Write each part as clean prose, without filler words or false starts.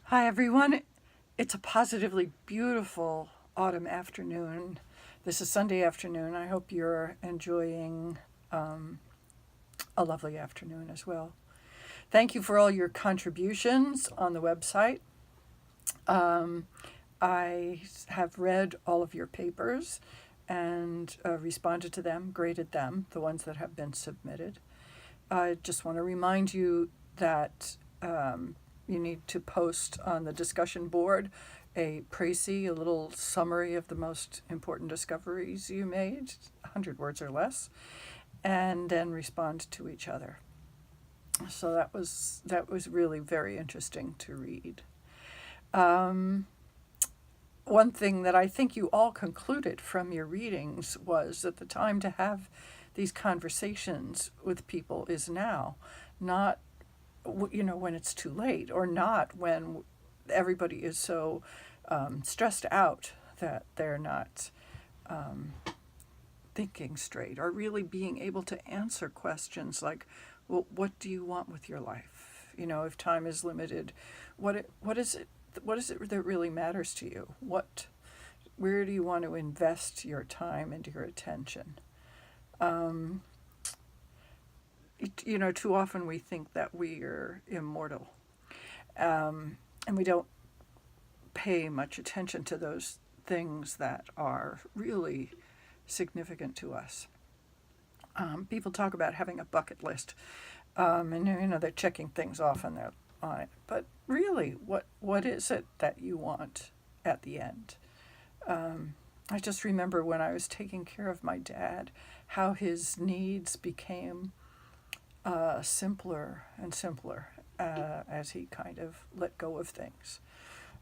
Hi, everyone. It's a positively beautiful autumn afternoon. This is Sunday afternoon. I hope you're enjoying a lovely afternoon as well. Thank you for all your contributions on the website. Um, I have read all of your papers and responded to them, graded them, the ones that have been submitted. I just want to remind you that you need to post on the discussion board a précis, a little summary of the most important discoveries you made, 100 words or less, and then respond to each other. So that was really very interesting to read. Um, One thing that I think you all concluded from your readings was that the time to have these conversations with people is now, not when it's too late, or not when everybody is so stressed out that they're not um, thinking straight or really being able to answer questions like, well, what do you want with your life? If time is limited, what is it? What is it that really matters to you? Where do you want to invest your time and your attention? Um, Too often we think that we are immortal, and we don't pay much attention to those things that are really significant to us. People talk about having a bucket list, and they're checking things off on it. But really, what is it that you want at the end? I just remember when I was taking care of my dad, how his needs became simpler and simpler as he kind of let go of things.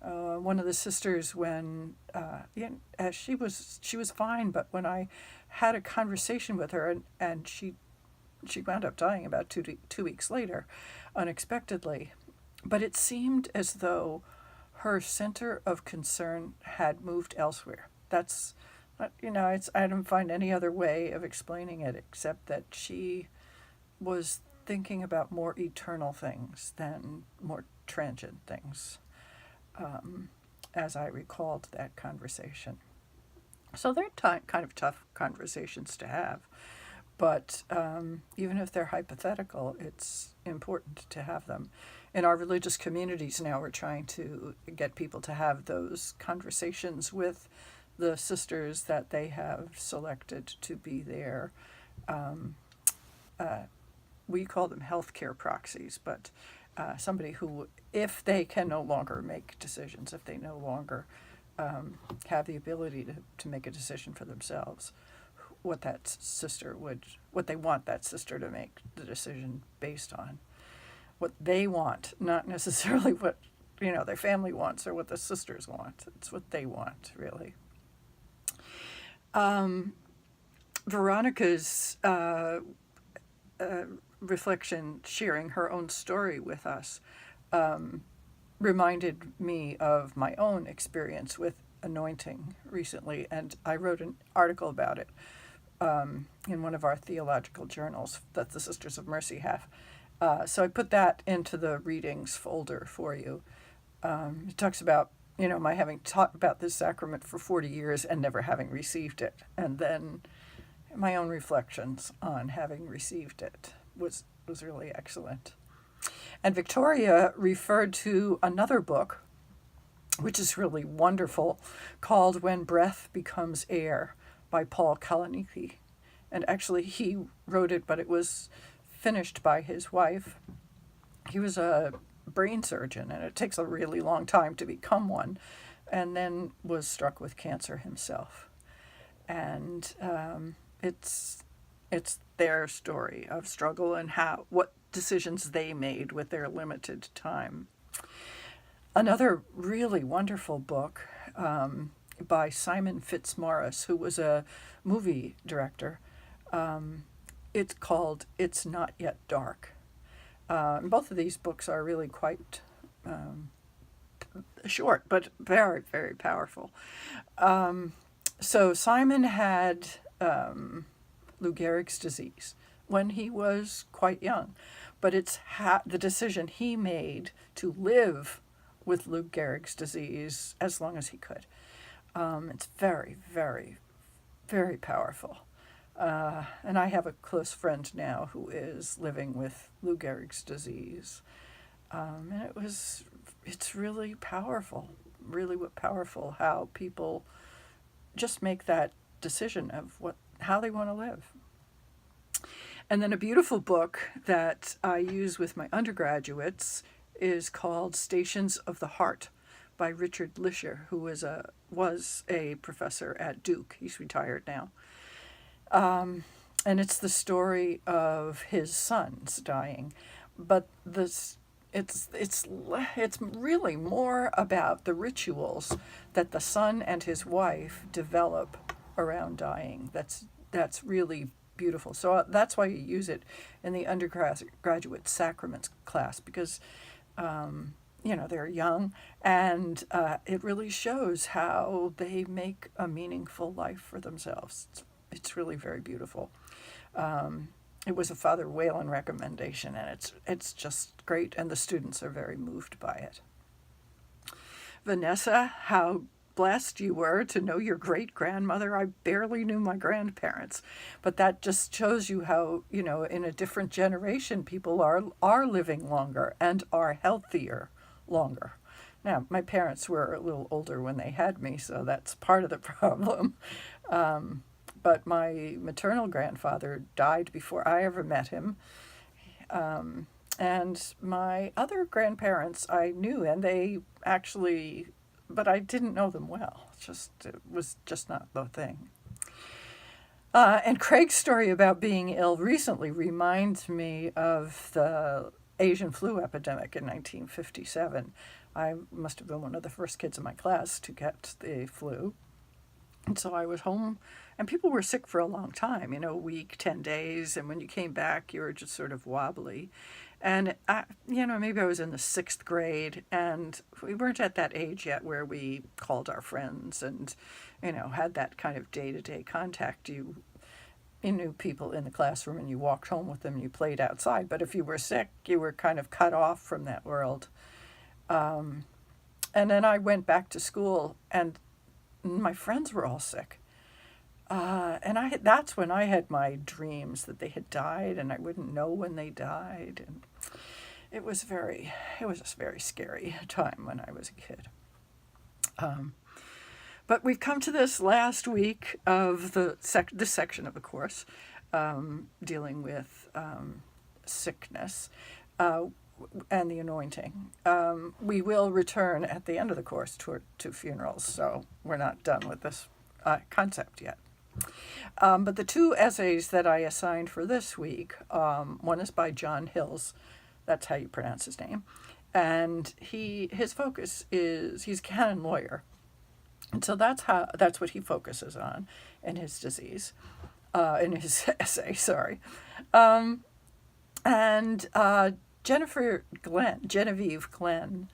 One of the sisters, when she was fine, but when I had a conversation with her, and she wound up dying about 2 weeks later, unexpectedly, but it seemed as though her center of concern had moved elsewhere. That's I don't find any other way of explaining it except that she was thinking about more eternal things than more transient things, um, as I recalled that conversation. So they're kind of tough conversations to have, but even if they're hypothetical, it's important to have them. In our religious communities now, we're trying to get people to have those conversations with the sisters that they have selected to be their, um, uh, we call them healthcare proxies, but somebody who, if they can no longer make decisions, if they no longer have the ability to make a decision for themselves, what they want that sister to make the decision based on, what they want, not necessarily what their family wants or what the sisters want. It's what they want, really. Um, Veronica's uh, reflection, sharing her own story with us, um, reminded me of my own experience with anointing recently, and I wrote an article about it in one of our theological journals that the Sisters of Mercy have. So I put that into the readings folder for you. It talks about my having taught about this sacrament for 40 years and never having received it, and then my own reflections on having received it was really excellent. And Victoria referred to another book, which is really wonderful, called When Breath Becomes Air by Paul Kalanithi. And actually, he wrote it, but it was finished by his wife. He was a brain surgeon, and it takes a really long time to become one, and then was struck with cancer himself. And it's their story of struggle and what decisions they made with their limited time. Another really wonderful book by Simon Fitzmaurice, who was a movie director. Um, it's called It's Not Yet Dark. Both of these books are really quite um, short, but very, very powerful. Um, so Simon had Lou Gehrig's disease when he was quite young, but it's the decision he made to live with Lou Gehrig's disease as long as he could. It's very, very, very powerful. And I have a close friend now who is living with Lou Gehrig's disease. And it's really powerful, really powerful how people just make that decision of how they want to live. And then a beautiful book that I use with my undergraduates is called Stations of the Heart by Richard Lischer, who was a professor at Duke. He's retired now. And it's the story of his sons dying. But it's really more about the rituals that the son and his wife develop around dying. That's really beautiful. So that's why you use it in the undergraduate sacraments class, because they're young, and it really shows how they make a meaningful life for themselves. It's really very beautiful. It was a Father Whalen recommendation, and it's just great, and the students are very moved by it. Vanessa, how blessed you were to know your great-grandmother. I barely knew my grandparents, but that just shows you how, in a different generation, people are living longer and are healthier longer. Now, my parents were a little older when they had me, so that's part of the problem. But my maternal grandfather died before I ever met him. And my other grandparents I knew, and they actually, but I didn't know them well. It was just not the thing. And Craig's story about being ill recently reminds me of the Asian flu epidemic in 1957. I must have been one of the first kids in my class to get the flu. And so I was home, and people were sick for a long time, a week, 10 days, and when you came back, you were just sort of wobbly. And, maybe I was in the 6th grade, and we weren't at that age yet where we called our friends and, had that kind of day-to-day contact. You knew people in the classroom, and you walked home with them, and you played outside. But if you were sick, you were kind of cut off from that world. And then I went back to school, and my friends were all sick. And that's when I had my dreams that they had died, and I wouldn't know when they died. And it was a very scary time when I was a kid. But we've come to this last week of this section of the course, dealing with sickness and the anointing. We will return at the end of the course to funerals, so we're not done with this concept yet. But the two essays that I assigned for this week, one is by John Hills, that's how you pronounce his name, and his focus is he's a canon lawyer, and so that's what he focuses on in his disease, in his essay. Sorry, and Genevieve Glenn.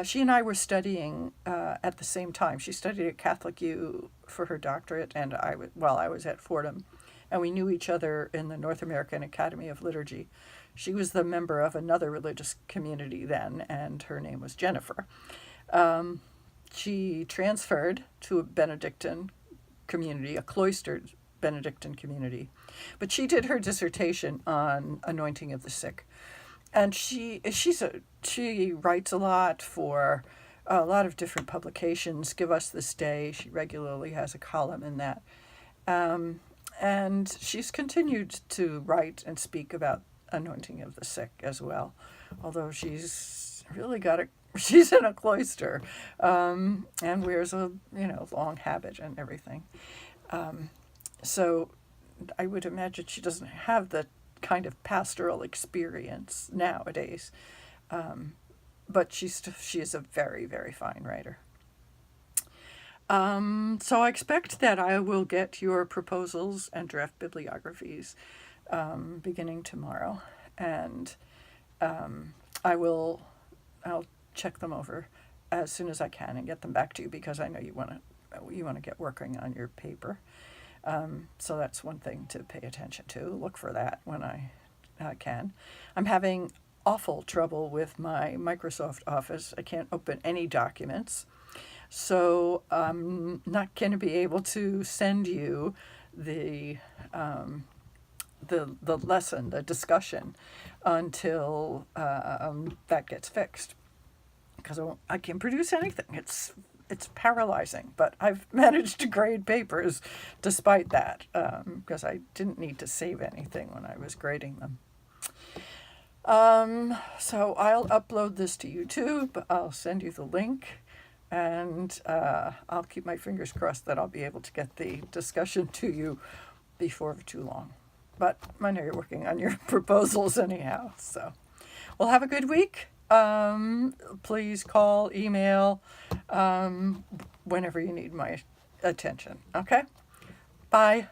She and I were studying at the same time. She studied at Catholic U for her doctorate, and I was at Fordham, and we knew each other in the North American Academy of Liturgy. She was the member of another religious community then, and her name was Jennifer. She transferred to a Benedictine community, a cloistered Benedictine community, but she did her dissertation on anointing of the sick. And she writes a lot for a lot of different publications. Give Us This Day, she regularly has a column in that. And she's continued to write and speak about anointing of the sick as well, although she's really she's in a cloister, and wears a long habit and everything. So I would imagine she doesn't have the kind of pastoral experience nowadays, but she is a very, very fine writer. So I expect that I will get your proposals and draft bibliographies beginning tomorrow, and I'll check them over as soon as I can and get them back to you, because I know you want to get working on your paper. So that's one thing to pay attention to. Look for that when I can. I'm having awful trouble with my Microsoft Office. I can't open any documents. So I'm not going to be able to send you the the lesson, the discussion, until that gets fixed. Because I can't produce anything. It's paralyzing. But I've managed to grade papers despite that, because I didn't need to save anything when I was grading them. So I'll upload this to YouTube. I'll send you the link. And I'll keep my fingers crossed that I'll be able to get the discussion to you before too long. But I know you're working on your proposals anyhow. So, well, have a good week. Please call, email, whenever you need my attention. Okay? Bye.